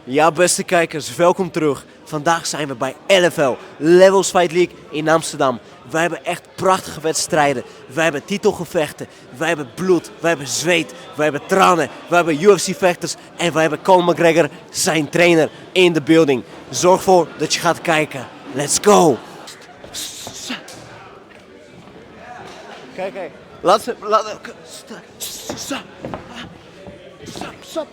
Ja, beste kijkers, welkom terug. Vandaag zijn we bij LFL, Levels Fight League in Amsterdam. Wij hebben echt prachtige wedstrijden. Wij hebben titelgevechten, wij hebben bloed, wij hebben zweet, wij hebben tranen, wij hebben UFC-vechters en wij hebben Conor McGregor, zijn trainer, in de building. Zorg ervoor dat je gaat kijken. Let's go! Kijk, kijk. Laat ze... Stop.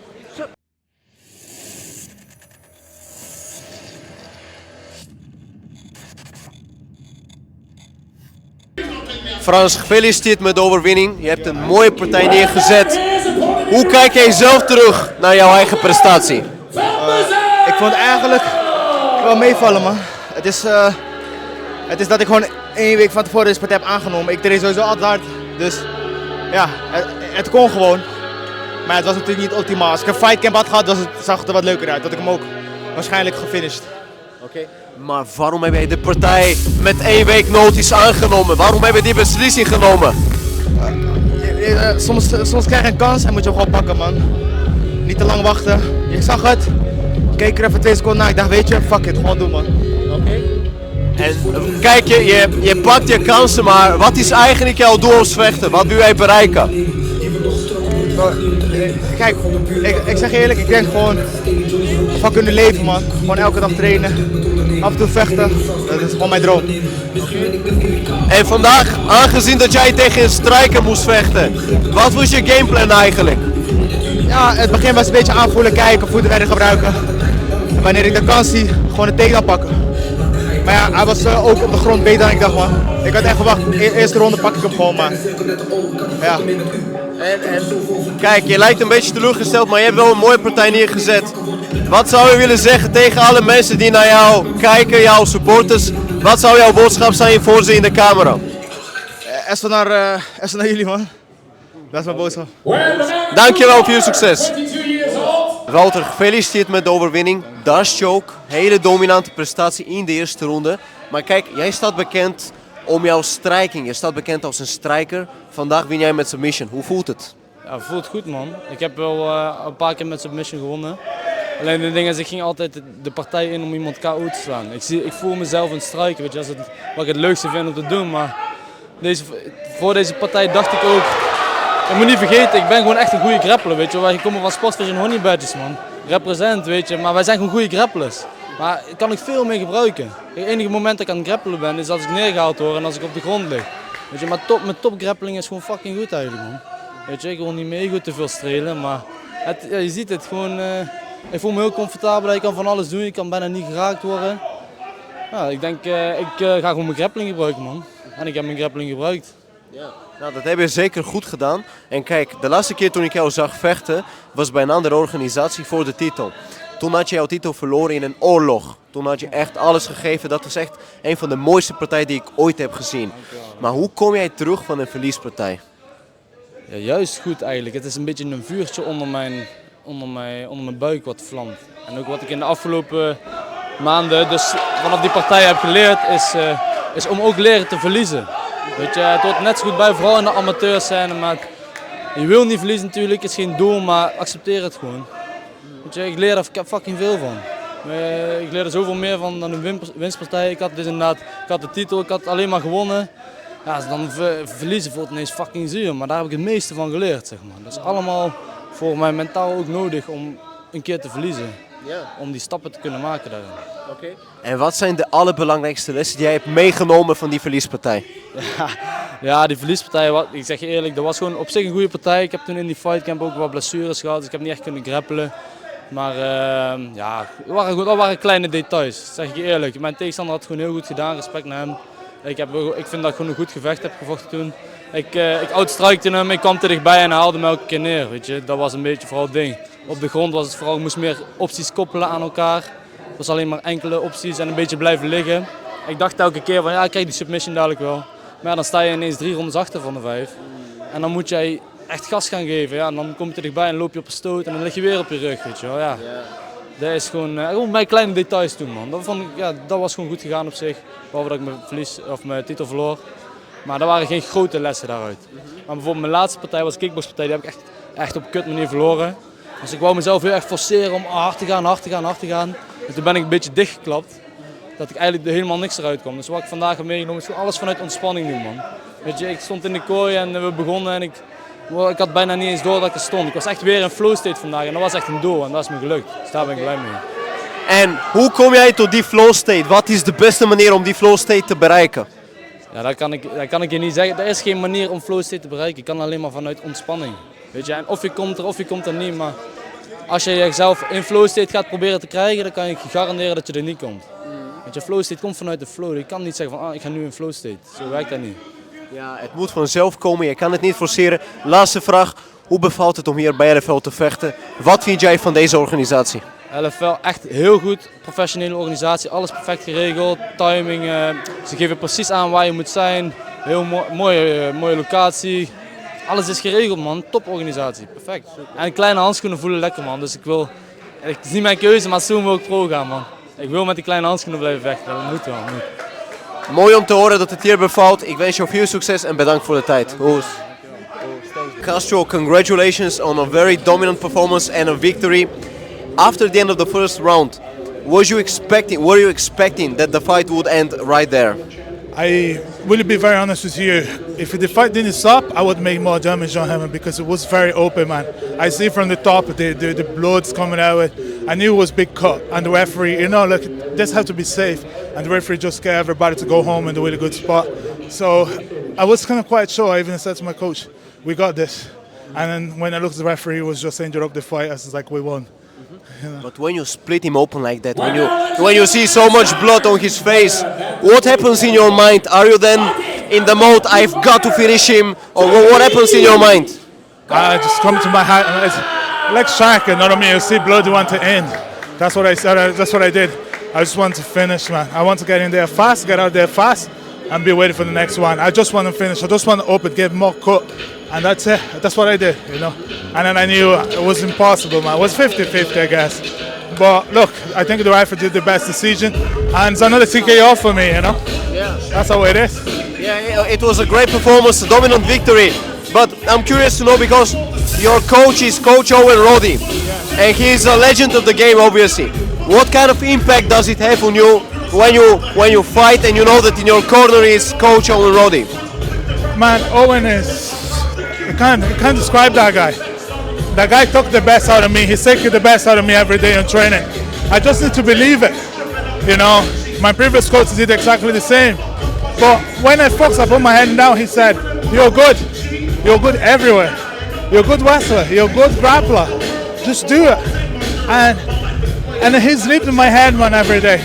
Frans, gefeliciteerd met de overwinning. Je hebt een mooie partij neergezet. Hoe kijk jij zelf terug naar jouw eigen prestatie? Ik vond het eigenlijk wel meevallen, man. Het is dat ik gewoon 1 week van tevoren deze partij heb aangenomen. Ik train sowieso altijd hard, dus ja, het kon gewoon. Maar het was natuurlijk niet optimaal. Als ik een fightcamp had gehad, zag het er wat leuker uit. Dat ik hem ook waarschijnlijk gefinished. Oké. Maar waarom heb jij de partij met 1 week notice aangenomen? Waarom heb je die beslissing genomen? Soms krijg je een kans en moet je hem gewoon pakken, man. Niet te lang wachten. Ik zag het, keek er even 2 seconden naar. Ik dacht, weet je, fuck it, gewoon doen, man. Oké. En kijk, je pakt je kansen, maar wat is eigenlijk jouw doel als vechter? Wat wil jij bereiken? Kijk, ik zeg je eerlijk, ik denk gewoon van kunnen leven, man. Gewoon elke dag trainen, af en toe vechten, dat is gewoon mijn droom. En vandaag, aangezien dat jij tegen een striker moest vechten, wat was je gameplan eigenlijk? Ja, het begin was een beetje aanvoelen, kijken, voeten werden gebruiken. En wanneer ik de kans zie, gewoon een takedown pakken. Maar ja, hij was ook op de grond beter dan ik dacht, man. Ik had echt verwacht, eerste ronde pak ik hem gewoon, maar ja. En kijk, je lijkt een beetje teleurgesteld, maar je hebt wel een mooie partij neergezet. Wat zou je willen zeggen tegen alle mensen die naar jou kijken, jouw supporters? Wat zou jouw boodschap zijn voor ze in de camera? Even naar jullie, man. Dat is mijn boodschap. Dankjewel voor je succes. Wouter, gefeliciteerd met de overwinning. Dutch choke, hele dominante prestatie in de eerste ronde. Maar kijk, jij staat bekend om jouw striking. Je staat bekend als een striker. Vandaag win jij met submission. Hoe voelt het? Ja, het voelt goed, man. Ik heb wel een paar keer met submission gewonnen. Alleen de ding is, ik ging altijd de partij in om iemand KO te slaan. Ik voel mezelf een striker, weet je, wat ik het leukste vind om te doen. Maar voor deze partij dacht ik ook, je moet niet vergeten, ik ben gewoon echt een goede grappler, weet je. Wij komen van Sportvision Honey Badges, man. Represent, weet je, maar wij zijn gewoon goede grapplers. Maar ik kan ik veel meer gebruiken. Het enige moment dat ik aan het grappelen ben, is als ik neergehaald word en als ik op de grond lig. Weet je, maar mijn top grappling is gewoon fucking goed eigenlijk, man. Weet je, ik wil niet meer goed te veel strelen, maar je ziet het gewoon. Ik voel me heel comfortabel, ik kan van alles doen, ik kan bijna niet geraakt worden. Ja, ik denk, ik ga gewoon mijn grappling gebruiken, man. En ik heb mijn grappling gebruikt. Ja. Nou, dat heb je zeker goed gedaan. En kijk, de laatste keer toen ik jou zag vechten, was bij een andere organisatie voor de titel. Toen had je jouw titel verloren in een oorlog. Toen had je echt alles gegeven. Dat was echt een van de mooiste partijen die ik ooit heb gezien. Maar hoe kom jij terug van een verliespartij? Ja, juist goed eigenlijk. Het is een beetje een vuurtje onder mijn buik wat vlamt. En ook wat ik in de afgelopen maanden dus vanaf die partij heb geleerd is om ook leren te verliezen. Weet je, het hoort net zo goed bij, vooral in de amateurscène. Maar je wil niet verliezen natuurlijk, het is geen doel, maar accepteer het gewoon. Weet je, ik leer er fucking veel van. Ik leer er zoveel meer van dan een winstpartij. Ik had de titel, ik had alleen maar gewonnen. Ja, dan verliezen voelt ineens fucking zuur, maar daar heb ik het meeste van geleerd, zeg maar. Dat is allemaal voor mij mentaal ook nodig om een keer te verliezen. Ja. Om die stappen te kunnen maken daarin. Okay. En wat zijn de allerbelangrijkste lessen die jij hebt meegenomen van die verliespartij? Ja, die verliespartij, ik zeg je eerlijk, dat was gewoon op zich een goede partij. Ik heb toen in die fightcamp ook wat blessures gehad, dus ik heb niet echt kunnen grappelen. Maar ja, dat waren kleine details, zeg ik je eerlijk. Mijn tegenstander had het gewoon heel goed gedaan, respect naar hem. Ik vind dat ik gewoon een goed gevecht heb gevochten toen. Ik outstrikte hem, ik kwam te dichtbij en hij haalde me elke keer neer. Weet je. Dat was een beetje vooral het ding. Op de grond was het vooral, ik moest meer opties koppelen aan elkaar. Het was alleen maar enkele opties en een beetje blijven liggen. Ik dacht elke keer van ja, ik krijg die submission dadelijk wel. Maar ja, dan sta je ineens 3 rondes achter van de 5. En dan moet jij echt gas gaan geven. Ja, en dan kom je er dichtbij en loop je op een stoot en dan lig je weer op je rug. Weet je wel. Ja. Dat is gewoon bij kleine details doen, man. Dat was gewoon goed gegaan op zich. Behalve dat ik mijn titel verloor. Maar er waren geen grote lessen daaruit. Maar bijvoorbeeld mijn laatste partij was een kickboxpartij. Die heb ik echt op kut manier verloren. Dus ik wou mezelf heel erg forceren om hard te gaan. En toen ben ik een beetje dichtgeklapt. Dat ik eigenlijk helemaal niks eruit kwam. Dus wat ik vandaag heb meegenomen is gewoon alles vanuit ontspanning doen, man. Weet je, ik stond in de kooi en we begonnen en ik had bijna niet eens door dat ik er stond. Ik was echt weer in flow state vandaag en dat was echt een doel en dat is me gelukt. Dus daar ben ik blij mee. En hoe kom jij tot die flow state? Wat is de beste manier om die flow state te bereiken? Ja, dat kan ik je niet zeggen. Er is geen manier om flow state te bereiken. Je kan alleen maar vanuit ontspanning. Weet je, en of je komt er niet, maar als je jezelf in flow state gaat proberen te krijgen, dan kan ik je garanderen dat je er niet komt. Want je flow state komt vanuit de flow. Je kan niet zeggen van ik ga nu in flow state. Zo werkt dat niet. Ja, het moet vanzelf komen, je kan het niet forceren. Laatste vraag, hoe bevalt het om hier bij LFL te vechten? Wat vind jij van deze organisatie? LFL, echt heel goed, professionele organisatie, alles perfect geregeld, timing, ze geven precies aan waar je moet zijn, heel mooie locatie, alles is geregeld man, toporganisatie, perfect. En kleine handschoenen voelen lekker man, dus het is niet mijn keuze, maar zo wil ik pro gaan man. Ik wil met die kleine handschoenen blijven vechten, dat moet wel. Mooi om te horen dat het hier bevalt, ik wens jou veel succes en bedankt voor de tijd. Castro, congratulations on a very dominant performance and a victory. After the end of the first round, were you expecting that the fight would end right there? I will be very honest with you. If the fight didn't stop, I would make more damage on him because it was very open, man. I see from the top the blood's coming out. I knew it was big cut, and the referee, this had to be safe, and the referee just get everybody to go home in the really good spot. So I was kind of quite sure. I even said to my coach, "We got this." And then when I looked at the referee, he was just interrupt the fight. I was like, "We won." But when you split him open like that, when you see so much blood on his face, what happens in your mind? Are you then in the mode, I've got to finish him, or what happens in your mind? I just come to my heart, it's like shark, you know what I mean? You see blood, you want to end. That's what I said, that's what I did. I just want to finish, man. I want to get in there fast, get out there fast, and be waiting for the next one. I just want to finish, I just want to open, get more cut. And that's it. That's what I did, And then I knew it was impossible, man. It was 50-50, I guess. But look, I think the referee did the best decision. And it's another TKO for me, Yeah. That's how it is. Yeah, it was a great performance, a dominant victory. But I'm curious to know because your coach is Coach Owen Roddy. And he's a legend of the game, obviously. What kind of impact does it have on you when you fight and you know that in your corner is Coach Owen Roddy? Man, Owen is... I can't describe that guy. That guy took the best out of me. He's taking the best out of me every day in training. I just need to believe it. My previous coach did exactly the same. But when I put my head down, he said, "You're good. You're good everywhere. You're a good wrestler. You're a good grappler. Just do it." And he's lived in my head, man, every day.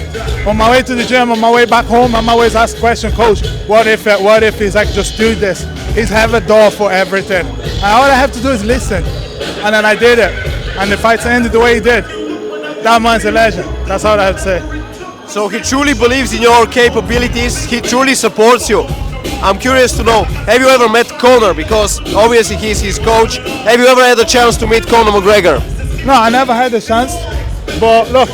On my way to the gym, on my way back home, I'm always asked question, "Coach, what if?" He's like, "Just do this." He's have a door for everything. And all I have to do is listen. And then I did it. And the fight ended the way he did. That man's a legend. That's all I have to say. So he truly believes in your capabilities. He truly supports you. I'm curious to know, have you ever met Conor? Because obviously he's his coach. Have you ever had a chance to meet Conor McGregor? No, I never had a chance. But look,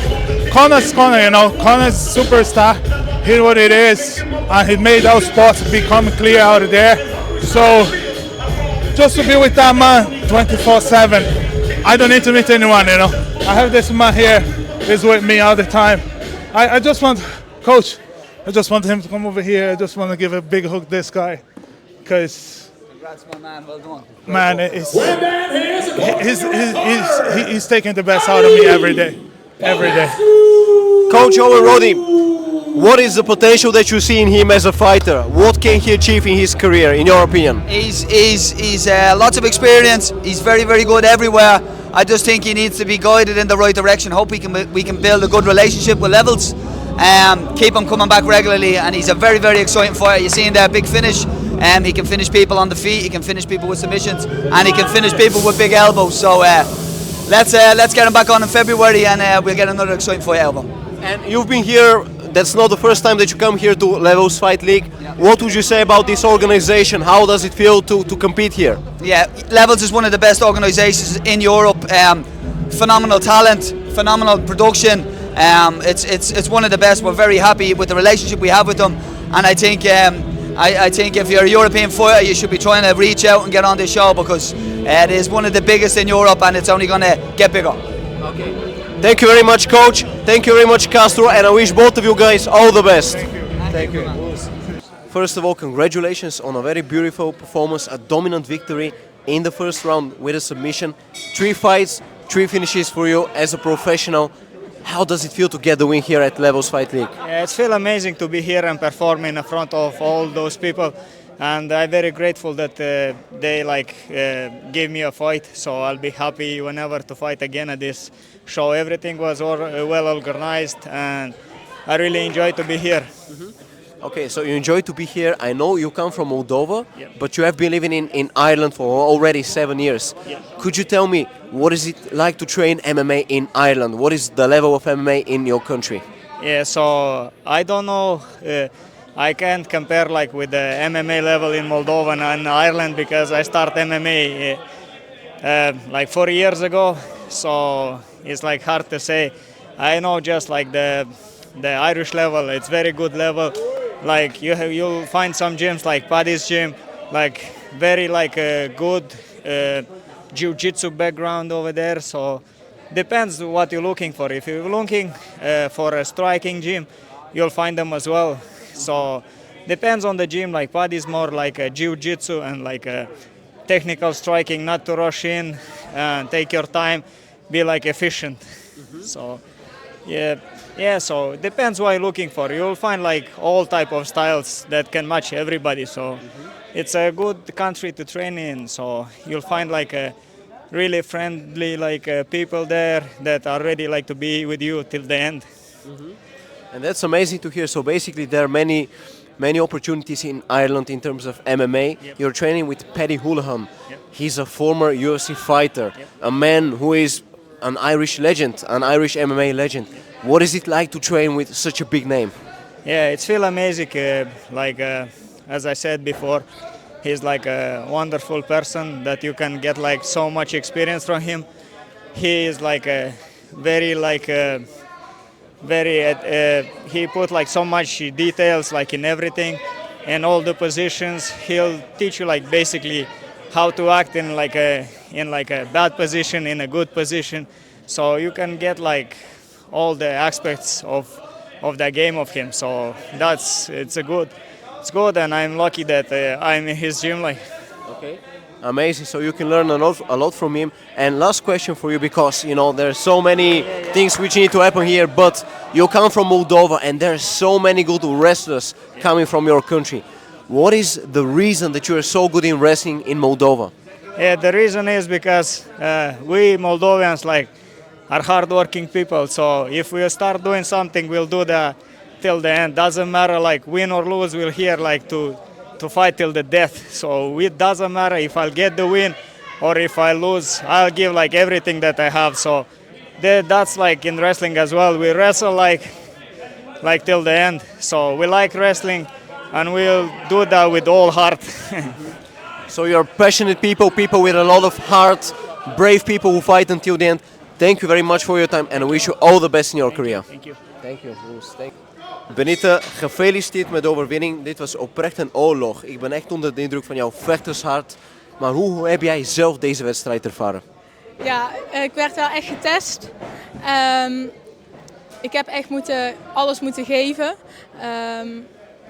Conor's Conor, Conor's a superstar. Here's what it is. And he made those spots become clear out of there. So, just to be with that man 24/7, I don't need to meet anyone, I have this man here, he's with me all the time. I just want, Coach, I just want him to come over here. I just want to give a big hug to this guy. Because... Congrats, my man, well done. Man, he's taking the best out of me every day. Every day. Coach Owen Roddy, what is the potential that you see in him as a fighter? What can he achieve in his career, in your opinion? He's lots of experience. He's very, very good everywhere. I just think he needs to be guided in the right direction. Hope we can build a good relationship with Levels. Keep him coming back regularly, and he's a very, very exciting fighter. You're seeing that big finish. He can finish people on the feet. He can finish people with submissions, and he can finish people with big elbows. So let's get him back on in February, and we'll get another exciting fight out of him. And you've been here. That's not the first time that you come here to Levels Fight League. Yeah. What would you say about this organization? How does it feel to compete here? Yeah, Levels is one of the best organizations in Europe. Phenomenal talent, phenomenal production. It's one of the best. We're very happy with the relationship we have with them, and I think if you're a European fighter, you should be trying to reach out and get on this show because It is one of the biggest in Europe, and it's only going to get bigger. Okay. Thank you very much, coach. Thank you very much, Castro, and I wish both of you guys all the best. Thank you. First of all, congratulations on a very beautiful performance, a dominant victory in the first round with a submission. 3 fights, 3 finishes for you as a professional. How does it feel to get the win here at Levels Fight League? Yeah, it feels amazing to be here and perform in front of all those people, and I'm very grateful that they gave me a fight. So I'll be happy whenever to fight again at this show. Everything was well organized, and I really enjoyed to be here. Okay, so you enjoy to be here. I know you come from Moldova, Yeah. but you have been living in Ireland for already 7 years. Yeah. Could you tell me what is it like to train MMA in Ireland? What is the level of MMA in your country? Yeah, so I don't know. I can't compare with the MMA level in Moldova and Ireland because I started MMA 4 years ago. So it's hard to say. I know just the Irish level. It's very good level. You'll find some gyms like Paddy's gym, very good jiu-jitsu background over there. So depends what you're looking for. If you're looking for a striking gym, you'll find them as well. So depends on the gym. Paddy's more like a jiu-jitsu and a technical striking, not to rush in and take your time, be efficient. So yeah, so it depends what you're looking for. You'll find all type of styles that can match everybody. So it's a good country to train in. So you'll find a really friendly people there that are ready to be with you till the end. And that's amazing to hear. So basically there are many opportunities in Ireland in terms of MMA. Yep. You're training with Paddy Holohan. Yep. He's a former UFC fighter, Yep. a man who is an Irish legend, an Irish MMA legend. What is it like to train with such a big name? Yeah, it feels amazing. As I said before, he's a wonderful person that you can get so much experience from him. He is a he put so much details in everything and all the positions. He'll teach you basically how to act in a bad position, in a good position, so you can get all the aspects of the game of him. So it's good, and I'm lucky that I'm in his gym. Okay. Amazing. So you can learn a lot from him. And last question for you, because there's so many things which need to happen here, but you come from Moldova and there's so many good wrestlers coming from your country. What is the reason that you are so good in wrestling in Moldova? Yeah, the reason is because we Moldovians are hardworking people. So if we start doing something, we'll do that till the end. Doesn't matter win or lose. We're here to fight till the death. So it doesn't matter if I'll get the win or if I lose. I'll give everything that I have. So that's in wrestling as well. We wrestle till the end. So we like wrestling, and we'll do that with all heart. So you're passionate people with a lot of heart, brave people who fight until the end. Thank you very much for your time, and I wish you all the best in your career. Thank you. Thank you. Benita, gefeliciteerd met de overwinning. Dit was oprecht een oorlog. Ik ben echt onder de indruk van jouw vechtershart. Maar hoe heb jij zelf deze wedstrijd ervaren? Ja, ik werd wel echt getest. Ik heb echt alles moeten geven.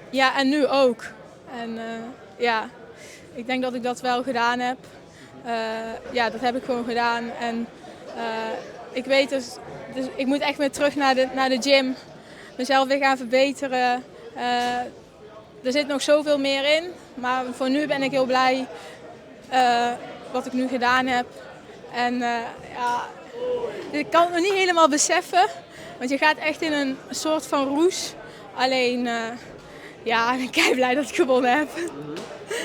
Ja, en nu ook. En ja, ik denk dat ik dat wel gedaan heb. Ja, dat heb ik gewoon gedaan. En ik weet dus ik moet echt weer terug naar de gym. Mezelf weer gaan verbeteren. Er zit nog zoveel meer in. Maar voor nu ben ik heel blij wat ik nu gedaan heb. En ja, ik kan het nog niet helemaal beseffen. Want je gaat echt in een soort van roes. Alleen, ja, ik ben kei blij dat ik gewonnen heb.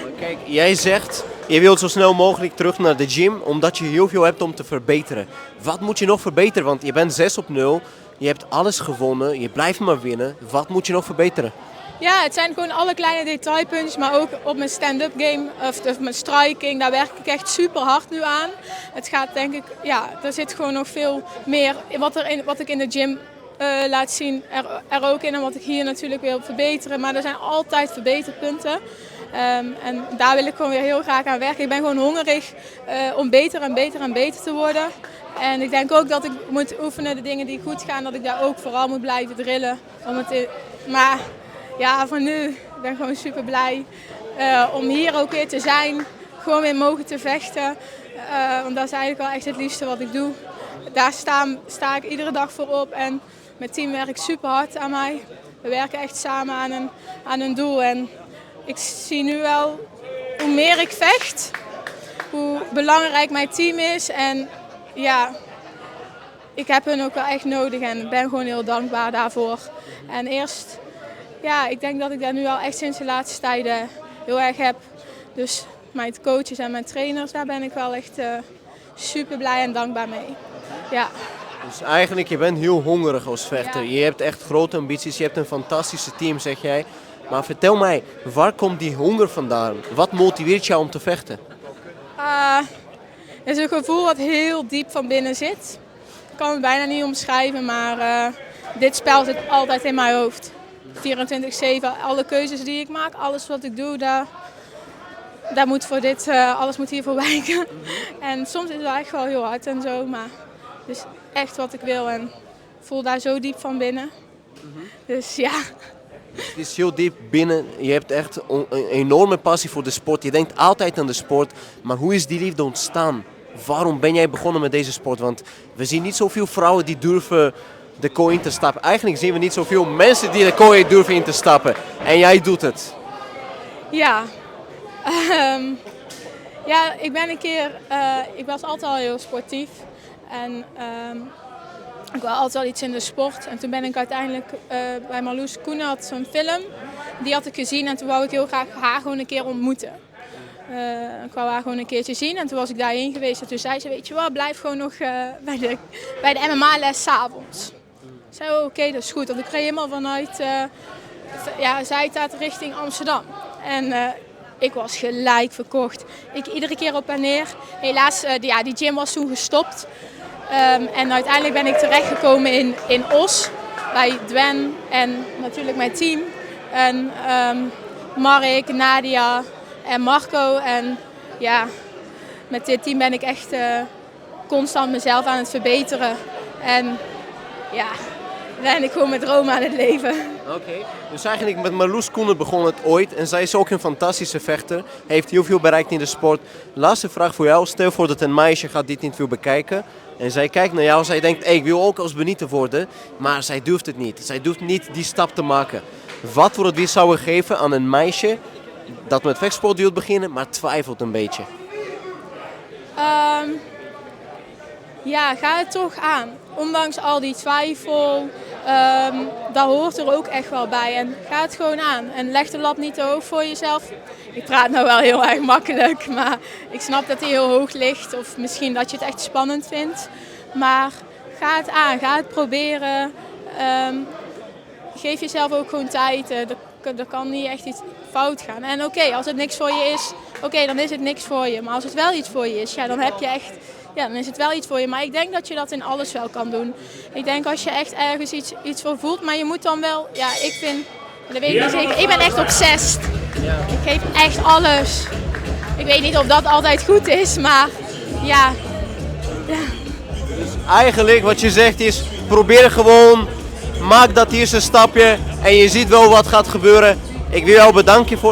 Maar kijk, jij zegt, je wilt zo snel mogelijk terug naar de gym, omdat je heel veel hebt om te verbeteren. Wat moet je nog verbeteren? Want je bent 6-0, je hebt alles gewonnen, je blijft maar winnen. Wat moet je nog verbeteren? Ja, het zijn gewoon alle kleine detailpuntjes, maar ook op mijn stand-up game of mijn striking, daar werk ik echt super hard nu aan. Het gaat denk ik, ja, er zit gewoon nog veel meer wat ik in de gym laat zien er ook in en wat ik hier natuurlijk wil verbeteren. Maar er zijn altijd verbeterpunten. En daar wil ik gewoon weer heel graag aan werken. Ik ben gewoon hongerig om beter en beter en beter te worden. En ik denk ook dat ik moet oefenen, de dingen die goed gaan, dat ik daar ook vooral moet blijven drillen. Maar ja, voor nu, ik ben gewoon super blij om hier ook weer te zijn. Gewoon weer mogen te vechten. Want dat is eigenlijk wel echt het liefste wat ik doe. Daar sta ik iedere dag voor op en mijn team werkt super hard aan mij. We werken echt samen aan een doel. En ik zie nu wel, hoe meer ik vecht, hoe belangrijk mijn team is. En ja, ik heb hun ook wel echt nodig en ik ben gewoon heel dankbaar daarvoor. En eerst, ja, ik denk dat ik dat nu al echt sinds de laatste tijden heel erg heb. Dus mijn coaches en mijn trainers, daar ben ik wel echt super blij en dankbaar mee. Ja. Dus eigenlijk, je bent heel hongerig als vechter. Ja. Je hebt echt grote ambities, je hebt een fantastische team, zeg jij. Maar vertel mij, waar komt die honger vandaan? Wat motiveert jou om te vechten? Het is een gevoel wat heel diep van binnen zit. Ik kan het bijna niet omschrijven, maar dit spel zit altijd in mijn hoofd. 24/7, alle keuzes die ik maak, alles wat ik doe, daar moet voor dit, alles moet hiervoor wijken. En soms is het wel echt wel heel hard en zo, maar het is echt wat ik wil en ik voel daar zo diep van binnen. Dus ja. Het is heel diep binnen, je hebt echt een enorme passie voor de sport. Je denkt altijd aan de sport, maar hoe is die liefde ontstaan? Waarom ben jij begonnen met deze sport? Want we zien niet zoveel vrouwen die durven de kooi in te stappen. Eigenlijk zien we niet zoveel mensen die de kooi durven in te stappen. En jij doet het. Ja. Ja, ik was altijd al heel sportief. En ik wil altijd wel iets in de sport. En toen ben ik uiteindelijk bij Marloes Koenert, zo'n film, die had ik gezien en toen wou ik heel graag haar gewoon een keer ontmoeten. Ik wou haar gewoon een keertje zien en toen was ik daarheen geweest en toen zei ze, weet je wat, blijf gewoon nog bij de MMA-les 's avonds. Ik zei, oké, dat is goed. Want ik reed helemaal vanuit Zijtaat richting Amsterdam. En ik was gelijk verkocht. Ik iedere keer op en neer. Helaas, die gym was toen gestopt. En uiteindelijk ben ik terechtgekomen in Os, bij Dwen en natuurlijk mijn team. En Mark, Nadia en Marco. En ja, met dit team ben ik echt constant mezelf aan het verbeteren. En ja, ben ik gewoon mijn droom aan het leven. Oké. Dus eigenlijk met Marloes Koenert begon het ooit. En zij is ook een fantastische vechter. Heeft heel veel bereikt in de sport. Laatste vraag voor jou. Stel voor dat een meisje gaat dit interview bekijken. En zij kijkt naar jou. Zij denkt, ik wil ook als Benito worden. Maar zij durft het niet. Zij durft niet die stap te maken. Wat voor advies zou je geven aan een meisje dat met vechtsport wil beginnen, maar twijfelt een beetje? Ja, ga het toch aan. Ondanks al die twijfel, dat hoort er ook echt wel bij. En ga het gewoon aan. En leg de lat niet te hoog voor jezelf. Ik praat nou wel heel erg makkelijk, maar ik snap dat hij heel hoog ligt. Of misschien dat je het echt spannend vindt. Maar ga het aan, ga het proberen. Geef jezelf ook gewoon tijd. Er kan niet echt iets fout gaan. En oké, als het niks voor je is, dan is het niks voor je. Maar als het wel iets voor je is, ja, dan heb je echt... Ja, dan is het wel iets voor je. Maar ik denk dat je dat in alles wel kan doen. Ik denk als je echt ergens iets voor voelt. Maar je moet dan wel... Ja, ik vind... Dat weet ik niet zeker. Ik ben echt obsessed. Ja. Ik geef echt alles. Ik weet niet of dat altijd goed is. Maar ja. Dus eigenlijk wat je zegt is... Probeer gewoon. Maak dat eerste stapje. En je ziet wel wat gaat gebeuren. Ik wil jou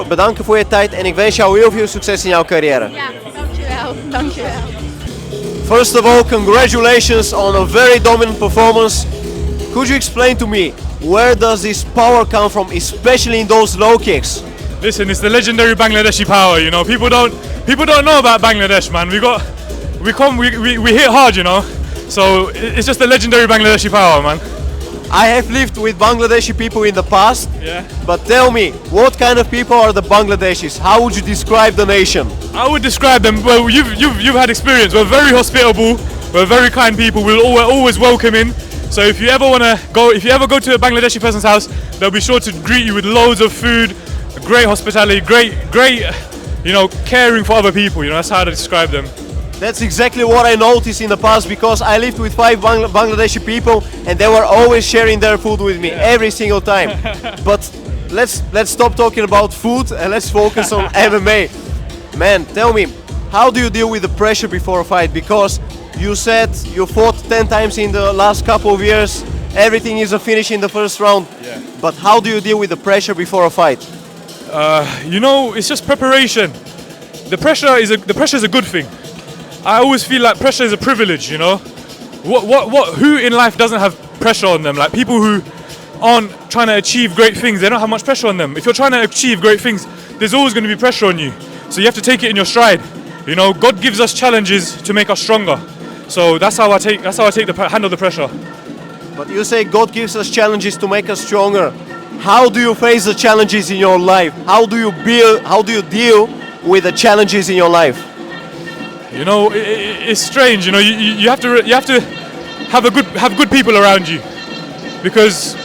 bedanken voor je tijd. En ik wens jou heel veel succes in jouw carrière. Ja, dankjewel. Dankjewel. First of all, congratulations on a very dominant performance. Could you explain to me, where does this power come from, especially in those low kicks? Listen, it's the legendary Bangladeshi power. You know, people don't know about Bangladesh, man. We hit hard, you know. So it's just the legendary Bangladeshi power, man. I have lived with Bangladeshi people in the past. Yeah. But tell me, what kind of people are the Bangladeshis? How would you describe the nation? I would describe them. Well, you've had experience. We're very hospitable. We're very kind people. We're always welcoming. So if you ever go to a Bangladeshi person's house, they'll be sure to greet you with loads of food, great hospitality, great, you know, caring for other people. You know, that's how I describe them. That's exactly what I noticed in the past, because I lived with 5 Bangladeshi people and they were always sharing their food with me every single time. But let's stop talking about food and let's focus on MMA. Man, tell me, how do you deal with the pressure before a fight? Because you said you fought 10 times in the last couple of years. Everything is a finish in the first round. Yeah. But how do you deal with the pressure before a fight? You know, it's just preparation. The pressure is a good thing. I always feel like pressure is a privilege. You know, who in life doesn't have pressure on them? Like people who aren't trying to achieve great things, they don't have much pressure on them. If you're trying to achieve great things, there's always going to be pressure on you. So you have to take it in your stride. You know, God gives us challenges to make us stronger. So that's how I handle the pressure. But you say God gives us challenges to make us stronger. How do you face the challenges in your life? How do you deal with the challenges in your life? You know, it's strange. You know, you have to have good people around you, because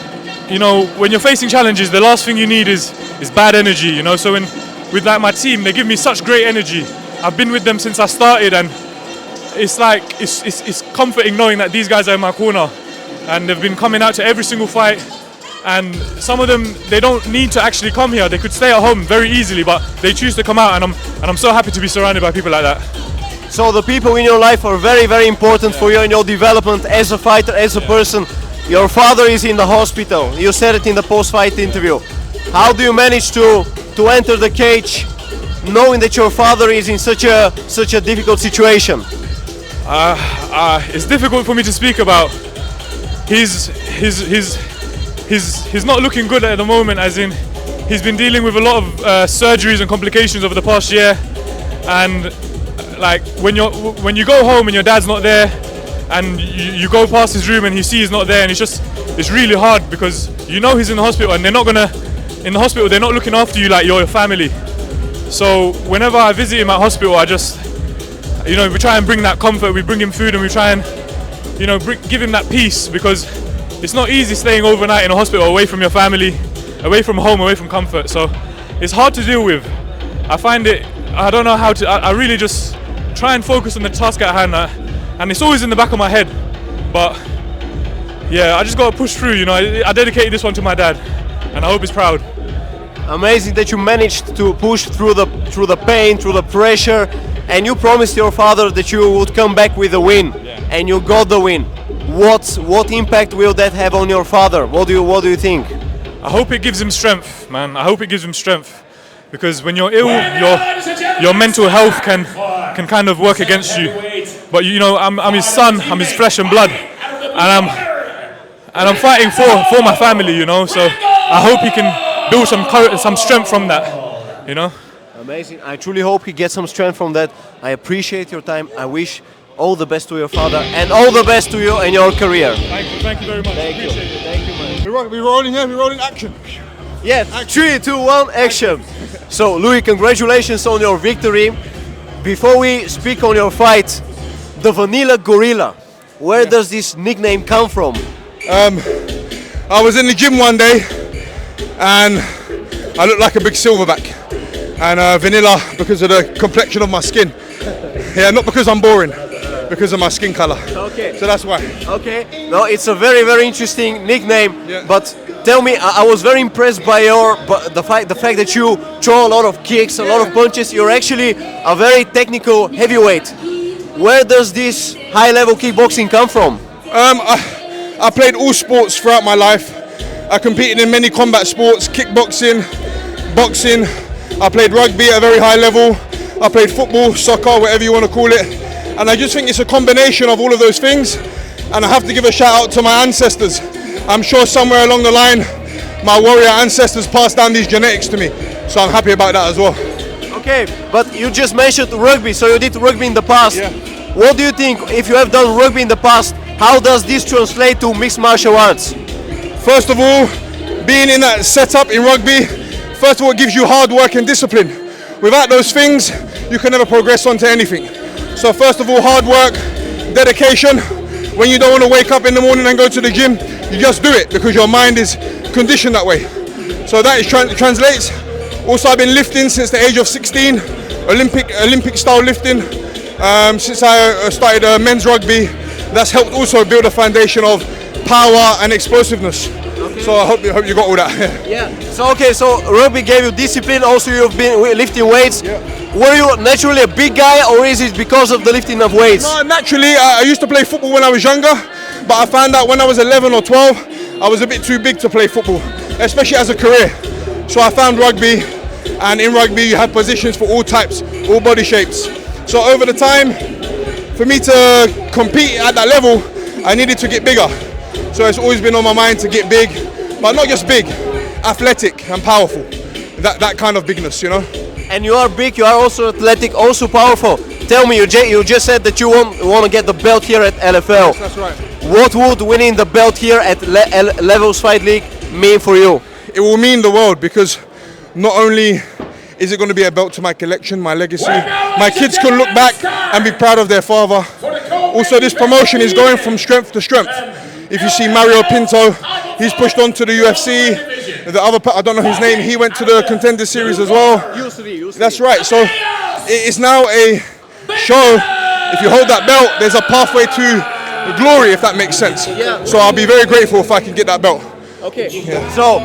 you know when you're facing challenges, the last thing you need is bad energy. You know, so with like my team, they give me such great energy. I've been with them since I started, and it's like it's comforting knowing that these guys are in my corner, and they've been coming out to every single fight. And some of them, they don't need to actually come here. They could stay at home very easily, but they choose to come out, and I'm so happy to be surrounded by people like that. So the people in your life are very, very important for you in your development as a fighter, as a person. Your father is in the hospital. You said it in the post-fight interview. How do you manage to enter the cage knowing that your father is in such a difficult situation? It's difficult for me to speak about. He's not looking good at the moment, as in he's been dealing with a lot of surgeries and complications over the past year, and like when you go home and your dad's not there, and you go past his room and you see he's not there, and it's really hard because you know he's in the hospital, and they're not looking after you like you're your family. So whenever I visit him at hospital, I just, you know, we try and bring that comfort, we bring him food, and we try and, you know, give him that peace, because it's not easy staying overnight in a hospital away from your family, away from home, away from comfort. So it's hard to deal with. I find it, I don't know how to, I really just try and focus on the task at hand, and it's always in the back of my head. But yeah, I just got to push through, you know. I dedicated this one to my dad, and I hope he's proud. Amazing that you managed to push through the pain, through the pressure, and you promised your father that you would come back with a win, and you got the win. What impact will that have on your father? What do you think? I hope it gives him strength, man. I hope it gives him strength, because when you're ill, your mental health can kind of work against you. But you know, I'm his son, I'm his flesh and blood, and I'm fighting for my family, you know. So I hope he can build some strength from that, you know. Amazing. I truly hope he gets some strength from that. I appreciate your time. I wish all the best to your father and all the best to you in your career. Thank you very much. Thank you. Thank you, man. We're rolling here, we're rolling action. Yes, 3, 2, 1, action. So, Louis, congratulations on your victory. Before we speak on your fight, the Vanilla Gorilla, where does this nickname come from? I was in the gym one day and I looked like a big silverback. And vanilla because of the complexion of my skin. Yeah, not because I'm boring, because of my skin color. Okay. So that's why. Okay. No, it's a very, very interesting nickname. Yeah. But tell me, I was very impressed by the fact that you throw a lot of kicks, a lot of punches. You're actually a very technical heavyweight. Where does this high-level kickboxing come from? I played all sports throughout my life. I competed in many combat sports, kickboxing, boxing. I played rugby at a very high level. I played football, soccer, whatever you want to call it. And I just think it's a combination of all of those things. And I have to give a shout out to my ancestors. I'm sure somewhere along the line, my warrior ancestors passed down these genetics to me. So I'm happy about that as well. Okay, but you just mentioned rugby, so you did rugby in the past. Yeah. What do you think, if you have done rugby in the past, how does this translate to mixed martial arts? First of all, being in that setup in rugby, first of all, it gives you hard work and discipline. Without those things, you can never progress onto anything. So first of all, hard work, dedication. When you don't want to wake up in the morning and go to the gym, you just do it because your mind is conditioned that way. So that is translates. Also, I've been lifting since the age of 16, Olympic style lifting. Since I started men's rugby, that's helped also build a foundation of power and explosiveness. So I hope you got all that. Yeah. So rugby gave you discipline. Also, you've been lifting weights. Yeah. Were you naturally a big guy, or is it because of the lifting of weights? No, naturally, I used to play football when I was younger, but I found out when I was 11 or 12, I was a bit too big to play football, especially as a career. So I found rugby, and in rugby you have positions for all types, all body shapes. So over the time, for me to compete at that level, I needed to get bigger. So it's always been on my mind to get big, but not just big, athletic and powerful. That kind of bigness, you know. And you are big, you are also athletic, also powerful. Tell me, you just said that you want to get the belt here at LFL. Yes, that's right. What would winning the belt here at Levels Fight League mean for you? It will mean the world, because not only is it going to be a belt to my collection, my legacy, my kids can look back and be proud of their father. Also, this promotion is going from strength to strength. If you see Mario Pinto, he's pushed on to the UFC. The other, I don't know his name, he went to the Contender Series as well. That's right. So it's now a show. If you hold that belt, there's a pathway to glory, if that makes sense. So I'll be very grateful if I can get that belt. Okay. Yeah. So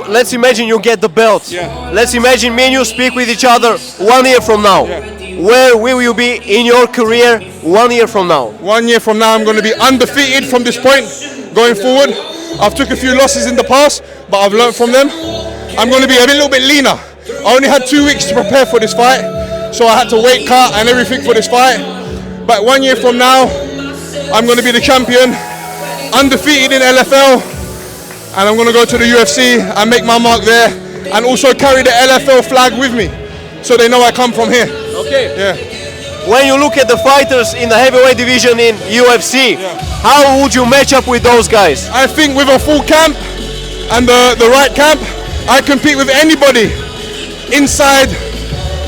let's imagine you get the belt. Yeah. Let's imagine me and you speak with each other 1 year from now. Yeah. Where will you be in your career 1 year from now? 1 year from now, I'm going to be undefeated from this point going forward. I've took a few losses in the past, but I've learned from them. I'm going to be a little bit leaner. I only had 2 weeks to prepare for this fight, so I had to weight cut and everything for this fight. But 1 year from now, I'm going to be the champion, undefeated in LFL, and I'm going to go to the UFC and make my mark there, and also carry the LFL flag with me, so they know I come from here. Okay. Yeah. When you look at the fighters in the heavyweight division in UFC, how would you match up with those guys? I think with a full camp and the right camp, I compete with anybody inside,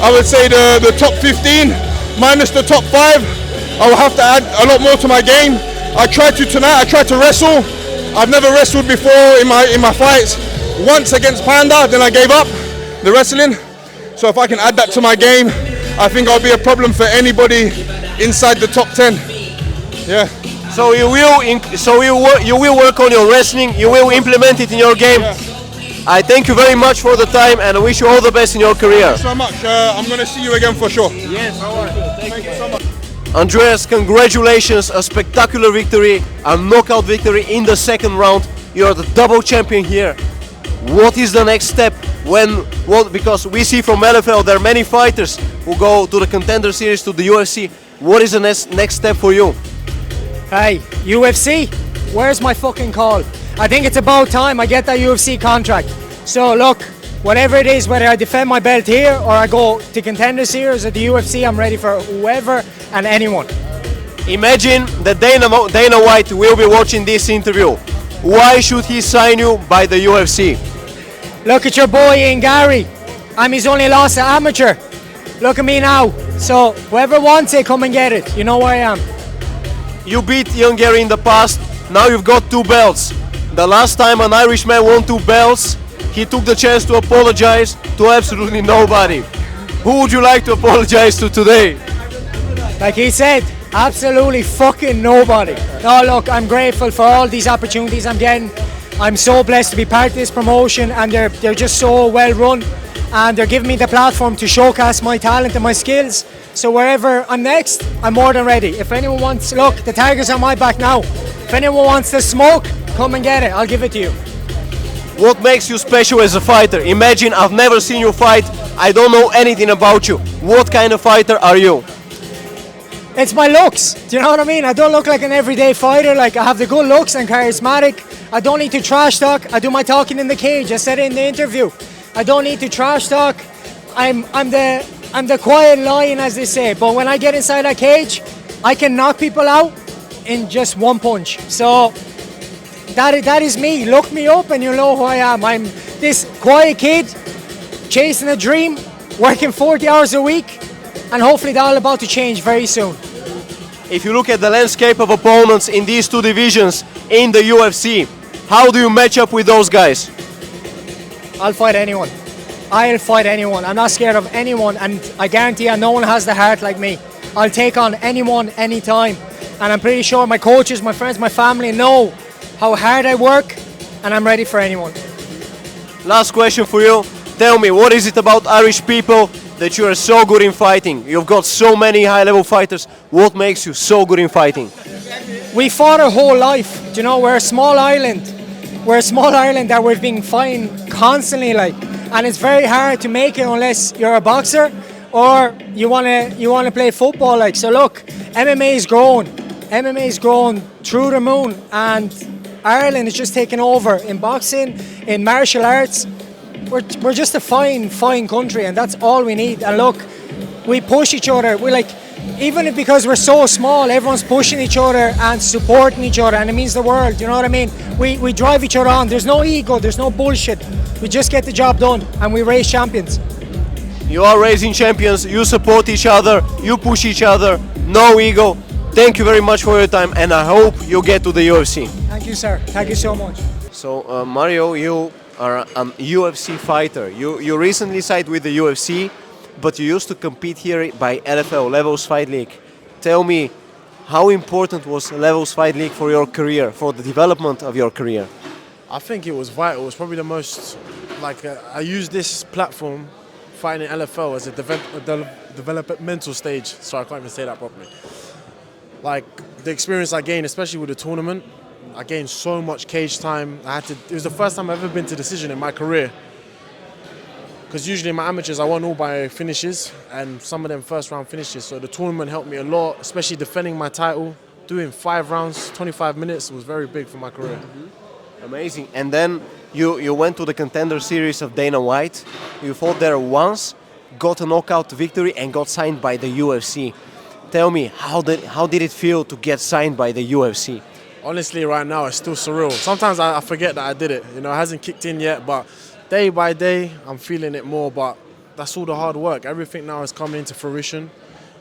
I would say the top 15 minus the top 5. I will have to add a lot more to my game. I tried to wrestle. I've never wrestled before in my fights. Once against Panda, then I gave up the wrestling. So if I can add that to my game, I think I'll be a problem for anybody inside the top 10. Yeah. So you will work on your wrestling. You will implement it in your game. Yeah. I thank you very much for the time, and I wish you all the best in your career. Thank you so much. I'm going to see you again for sure. Yes. Thank you so much. Andreas, congratulations! A spectacular victory, a knockout victory in the second round. You're the double champion here. What is the next step? Because we see from LFL there are many fighters who go to the Contender Series, to the UFC. What is the next step for you? Hey, UFC, where's my fucking call? I think it's about time I get that UFC contract. So look, whatever it is, whether I defend my belt here or I go to Contender Series or the UFC, I'm ready for whoever and anyone. Imagine that Dana White will be watching this interview. Why should he sign you by the UFC? Look at your boy Ian Gary. I'm his only loss at amateur. Look at me now. So whoever wants it, come and get it. You know where I am. You beat Ian Gary in the past. Now you've got 2 belts. The last time an Irishman won 2 belts, he took the chance to apologize to absolutely nobody. Who would you like to apologize to today? Like he said, absolutely fucking nobody. No, look, I'm grateful for all these opportunities I'm getting. I'm so blessed to be part of this promotion, and they're just so well run, and they're giving me the platform to showcase my talent and my skills. So wherever I'm next, I'm more than ready. If anyone wants, look, the target's on my back now. If anyone wants to smoke, come and get it. I'll give it to you. What makes you special as a fighter? Imagine I've never seen you fight. I don't know anything about you. What kind of fighter are you? It's my looks. Do you know what I mean? I don't look like an everyday fighter. Like, I have the good looks and charismatic. I don't need to trash talk. I do my talking in the cage. I said it in the interview. I don't need to trash talk. I'm the quiet lion, as they say. But when I get inside that cage, I can knock people out in just one punch. So that is me. Look me up and you'll know who I am. I'm this quiet kid chasing a dream, working 40 hours a week, and hopefully that's all about to change very soon. If you look at the landscape of opponents in these 2 divisions in the UFC, how do you match up with those guys? I'll fight anyone. I'll fight anyone. I'm not scared of anyone, and I guarantee you no one has the heart like me. I'll take on anyone, anytime. And I'm pretty sure my coaches, my friends, my family know how hard I work and I'm ready for anyone. Last question for you. Tell me, what is it about Irish people that you are so good in fighting? You've got so many high-level fighters. What makes you so good in fighting? We fought our whole life. Do you know, we're a small island. We're a small island that we've been fighting constantly, like, and it's very hard to make it unless you're a boxer or you wanna play football. Like, so look, MMA is growing. MMA is growing through the moon, and Ireland is just taking over in boxing, in martial arts. We're just a fine country, and that's all we need. And look, we push each other. We like, even because we're so small, everyone's pushing each other and supporting each other, and it means the world. You know what I mean? We drive each other on. There's no ego. There's no bullshit. We just get the job done, and we raise champions. You are raising champions. You support each other. You push each other. No ego. Thank you very much for your time, and I hope you get to the UFC. Thank you, sir. Thank you so much. So, Mario, you are an UFC fighter. You recently signed with the UFC, but you used to compete here by LFL, Levels Fight League. Tell me, how important was Levels Fight League for your career, for the development of your career? I think it was vital. It was probably the most, I used this platform, fighting in LFL, as a developmental stage. Sorry, I can't even say that properly. Like, the experience I gained, especially with the tournament, I gained so much cage time. It was the first time I've ever been to decision in my career. Because usually in my amateurs, I won all by finishes, and some of them first round finishes. So the tournament helped me a lot, especially defending my title. Doing 5 rounds, 25 minutes was very big for my career. Amazing. And then you went to the Contender Series of Dana White. You fought there once, got a knockout victory, and got signed by the UFC. Tell me, how did it feel to get signed by the UFC? Honestly, right now, it's still surreal. Sometimes I forget that I did it. You know, it hasn't kicked in yet, but day by day, I'm feeling it more. But that's all the hard work. Everything now is coming into fruition.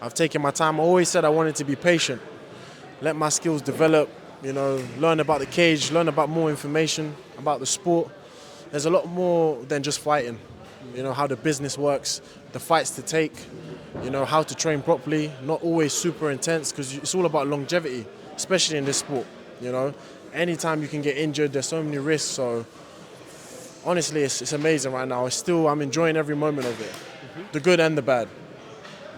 I've taken my time. I always said I wanted to be patient, let my skills develop, you know, learn about the cage, learn about more information about the sport. There's a lot more than just fighting. You know, how the business works, the fights to take, you know, how to train properly, not always super intense, because it's all about longevity, especially in this sport. You know, anytime you can get injured, there's so many risks. So honestly, it's amazing right now. I'm enjoying every moment of it, the good and the bad.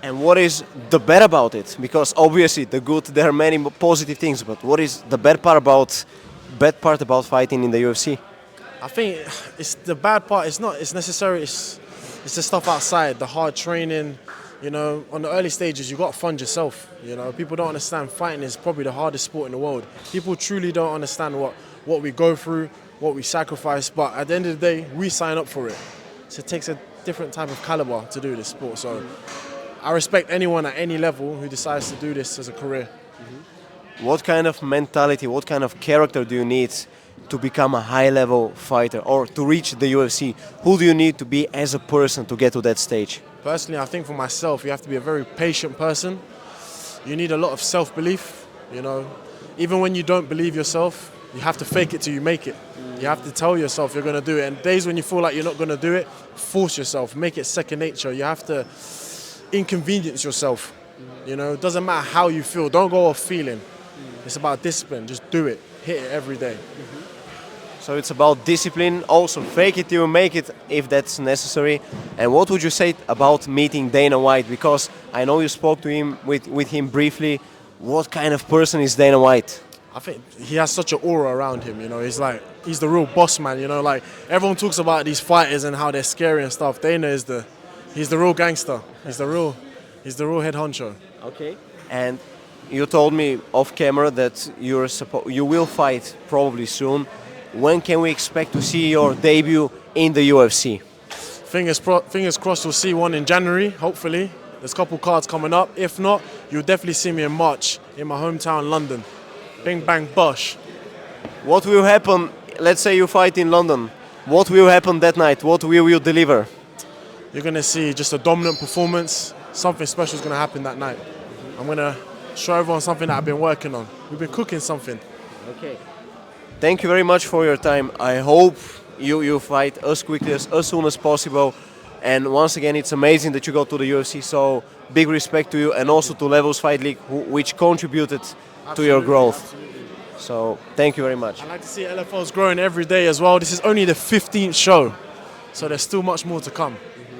And what is the bad about it? Because obviously the good, there are many positive things, but what is the bad part about fighting in the UFC? I think it's the bad part. It's necessary. It's the stuff outside, the hard training. You know, on the early stages, you got to fund yourself. You know, people don't understand fighting is probably the hardest sport in the world. People truly don't understand what we go through, what we sacrifice. But at the end of the day, we sign up for it. So it takes a different type of caliber to do this sport. So I respect anyone at any level who decides to do this as a career. What kind of mentality, what kind of character do you need to become a high-level fighter or to reach the UFC? Who do you need to be as a person to get to that stage? Personally, I think for myself, you have to be a very patient person. You need a lot of self-belief, you know. Even when you don't believe yourself, you have to fake it till you make it. You have to tell yourself you're going to do it. And days when you feel like you're not going to do it, force yourself, make it second nature. You have to inconvenience yourself, you know. It doesn't matter how you feel. Don't go off feeling. It's about discipline. Just do it. Hit it every day. So it's about discipline, also fake it till you make it if that's necessary. And what would you say about meeting Dana White? Because I know you spoke to him with him briefly. What kind of person is Dana White? I think he has such an aura around him, you know. He's the real boss man, you know. Like, everyone talks about these fighters and how they're scary and stuff. Dana is he's the real gangster. He's the real head honcho. Okay. And you told me off camera that you will fight probably soon. When can we expect to see your debut in the UFC? Fingers crossed we'll see one in January, hopefully. There's a couple cards coming up. If not, you'll definitely see me in March in my hometown, London. Bing, bang, bosh. What will happen, let's say you fight in London, what will happen that night? What will you deliver? You're going to see just a dominant performance. Something special is going to happen that night. I'm going to show everyone something that I've been working on. We've been cooking something. Okay. Thank you very much for your time. I hope you fight as quickly as soon as possible. And once again, it's amazing that you go to the UFC. So big respect to you and also to Levels Fight League, which contributed to your growth. Absolutely. So thank you very much. I like to see LFLs growing every day as well. This is only the 15th show, so there's still much more to come.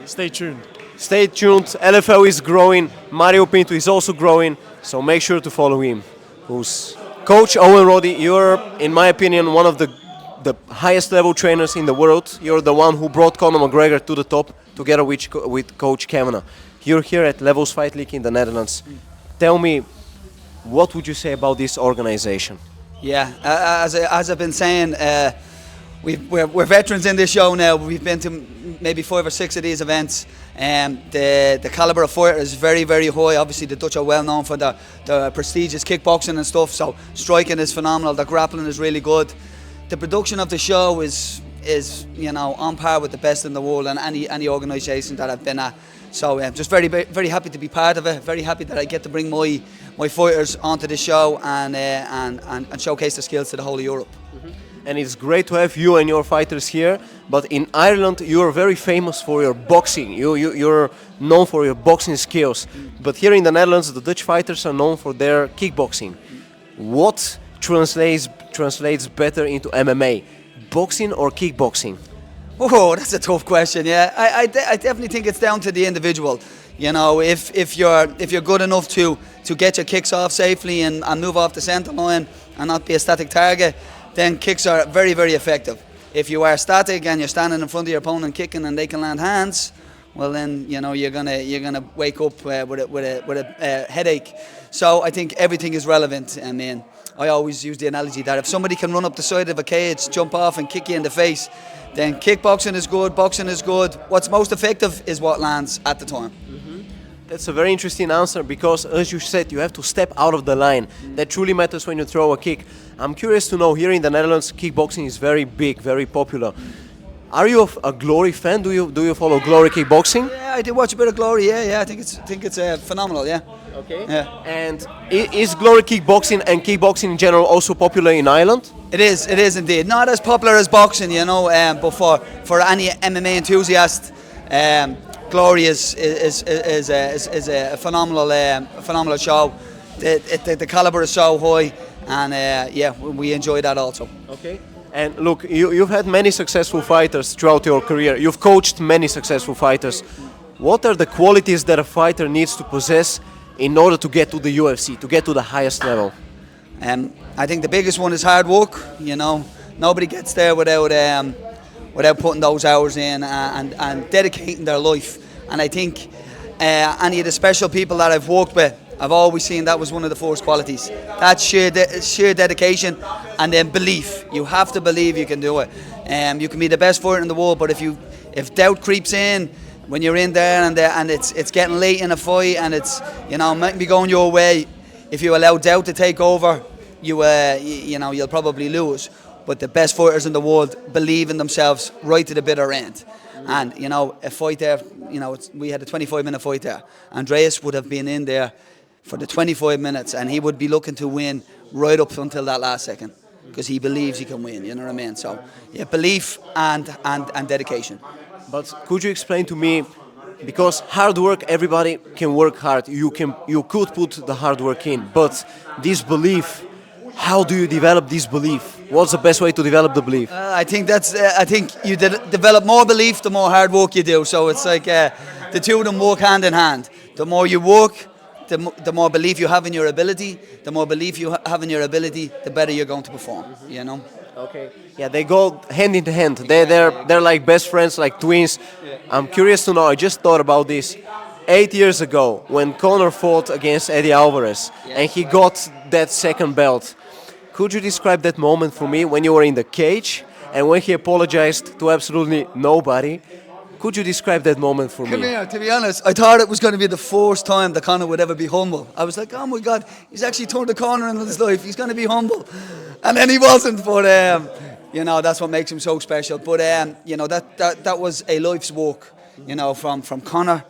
Stay tuned. Stay tuned. LFL is growing. Mario Pinto is also growing. So make sure to follow him. Who's Coach Owen Roddy? You're, in my opinion, one of the highest level trainers in the world. You're the one who brought Conor McGregor to the top together with Coach Kavanagh. You're here at Levels Fight League in the Netherlands. Tell me, what would you say about this organization? Yeah, as I've been saying, we're veterans in this show now. We've been to maybe 5 or 6 of these events. The caliber of fighter is very, very high. Obviously, the Dutch are well known for the prestigious kickboxing and stuff. So striking is phenomenal. The grappling is really good. The production of the show is on par with the best in the world and any organisation that I've been at. So I'm just very, very happy to be part of it. Very happy that I get to bring my fighters onto the show and showcase their skills to the whole of Europe. And it's great to have you and your fighters here. But in Ireland, you are very famous for your boxing. You're known for your boxing skills. But here in the Netherlands, the Dutch fighters are known for their kickboxing. What translates better into MMA? Boxing or kickboxing? Oh, that's a tough question. Yeah, I definitely think it's down to the individual. You know, if you're good enough to get your kicks off safely and move off the centre line and not be a static target, then kicks are very, very effective. If you are static and you're standing in front of your opponent kicking and they can land hands, well then you're gonna wake up with a headache. So I think everything is relevant. I mean, I always use the analogy that if somebody can run up the side of a cage, jump off and kick you in the face, then kickboxing is good, boxing is good. What's most effective is what lands at the time. That's a very interesting answer because, as you said, you have to step out of the line. That truly matters when you throw a kick. I'm curious to know, here in the Netherlands, kickboxing is very big, very popular. Are you a Glory fan? Do you follow Glory kickboxing? Yeah, I did watch a bit of Glory. Yeah, I think it's phenomenal. Yeah. Okay. Yeah. And is Glory kickboxing and kickboxing in general also popular in Ireland? It is indeed. Not as popular as boxing, but for any MMA enthusiast, Glory is a phenomenal show. The caliber is so high, and we enjoy that also. Okay. And look, you've had many successful fighters throughout your career. You've coached many successful fighters. What are the qualities that a fighter needs to possess in order to get to the UFC, to get to the highest level? I think the biggest one is hard work. Nobody gets there without putting those hours in and dedicating their life. And I think any of the special people that I've worked with, I've always seen that was one of the first qualities. That's sheer dedication and then belief. You have to believe you can do it. You can be the best fighter in the world, but if doubt creeps in when you're in there and it's getting late in a fight and it's might be going your way, if you allow doubt to take over, you'll probably lose. But the best fighters in the world believe in themselves right to the bitter end. And a fight there, we had a 25-minute fight there. Andreas would have been in there for the 25 minutes and he would be looking to win right up until that last second because he believes he can win, you know what I mean? So yeah, belief and dedication. But could you explain to me, because hard work, everybody can work hard, you could put the hard work in, but this belief, how do you develop this belief? What's the best way to develop the belief? I think you develop more belief the more hard work you do. So it's like the two of them work hand in hand. The more you work, the more belief you have in your ability. The more belief you have in your ability, the better you're going to perform. Okay. Yeah, they go hand in hand. They're like best friends, like twins. I'm curious to know. I just thought about this. 8 years ago, when Conor fought against Eddie Alvarez, and he got that second belt. Could you describe that moment for me when you were in the cage and when he apologized to absolutely nobody? Could you describe that moment for me? To be honest, I thought it was going to be the first time that Conor would ever be humble. I was like, oh my God, he's actually turned a corner in his life. He's going to be humble. And then he wasn't. But, that's what makes him so special. But, that was a life's work, from Conor.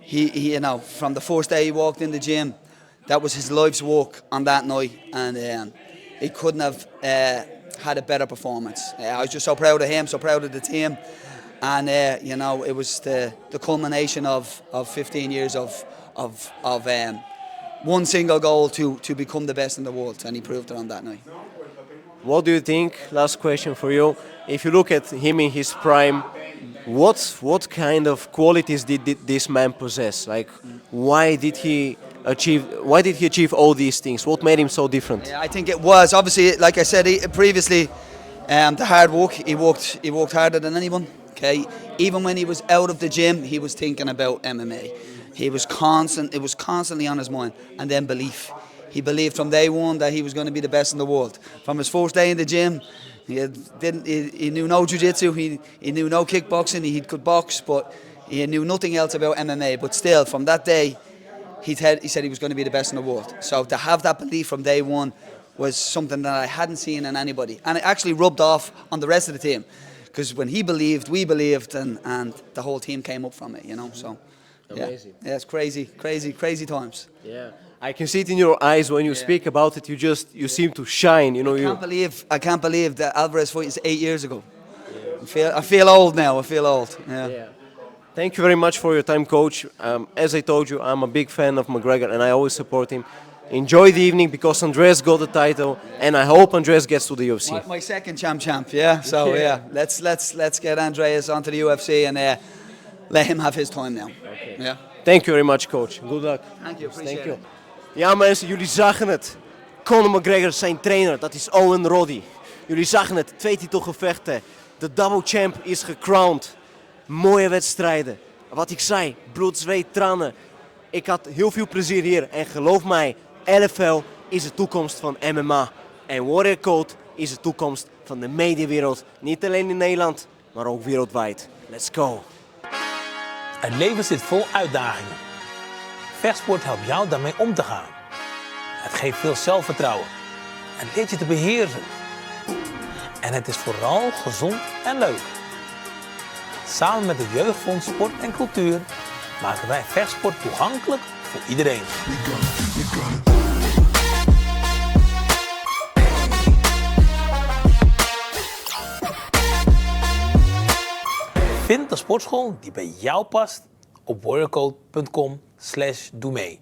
He from the first day he walked in the gym, that was his life's work on that night. And he couldn't have had a better performance. I was just so proud of him, so proud of the team. And, it was the culmination of 15 years of one single goal to become the best in the world. And he proved it on that night. what do you think? Last question for you. If you look at him in his prime, what kind of qualities did this man possess? Like, why did he achieve all these things? What made him so different? Yeah, I think it was obviously, like I said previously, the hard work. He worked harder than anyone. Okay, even when he was out of the gym, he was thinking about MMA. He was constant. It was constantly on his mind. And then belief. He believed from day one that he was going to be the best in the world. From his first day in the gym, he knew no jiu-jitsu, he knew no kickboxing, he could box, but he knew nothing else about MMA. But still, from that day, he said he was going to be the best in the world. So to have that belief from day one was something that I hadn't seen in anybody. And it actually rubbed off on the rest of the team. Because when he believed, we believed, and the whole team came up from it, you know. So, amazing. Yeah, it's crazy times. Yeah, I can see it in your eyes when you speak about it. You seem to shine. You know, I can't believe that Alvarez fight is 8 years ago. I feel old now. I feel old. Yeah. Thank you very much for your time, Coach. As I told you, I'm a big fan of McGregor, and I always support him. Enjoy the evening because Andreas got the title, and I hope Andreas gets to the UFC. My second champ. Yeah. So let's get Andreas onto the UFC and let him have his time now. Okay. Yeah. Thank you very much, Coach. Good luck. Thank you. Appreciate it. Ja mensen, jullie zagen het. Conor McGregor, zijn trainer, dat is Owen Roddy. Jullie zagen het, 2 titelgevechten. De double champ is gecrowned. Mooie wedstrijden. Wat ik zei, bloed, zweet, tranen. Ik had heel veel plezier hier. En geloof mij, LFL is de toekomst van MMA. En Warrior Code is de toekomst van de mediawereld. Niet alleen in Nederland, maar ook wereldwijd. Let's go. Het leven zit vol uitdagingen. Vechtsport helpt jou daarmee om te gaan. Het geeft veel zelfvertrouwen en leert je te beheersen. En het is vooral gezond en leuk. Samen met het Jeugdfonds Sport en Cultuur maken wij vechtsport toegankelijk voor iedereen. Vind de sportschool die bij jou past op warriorcode.com/doe mee.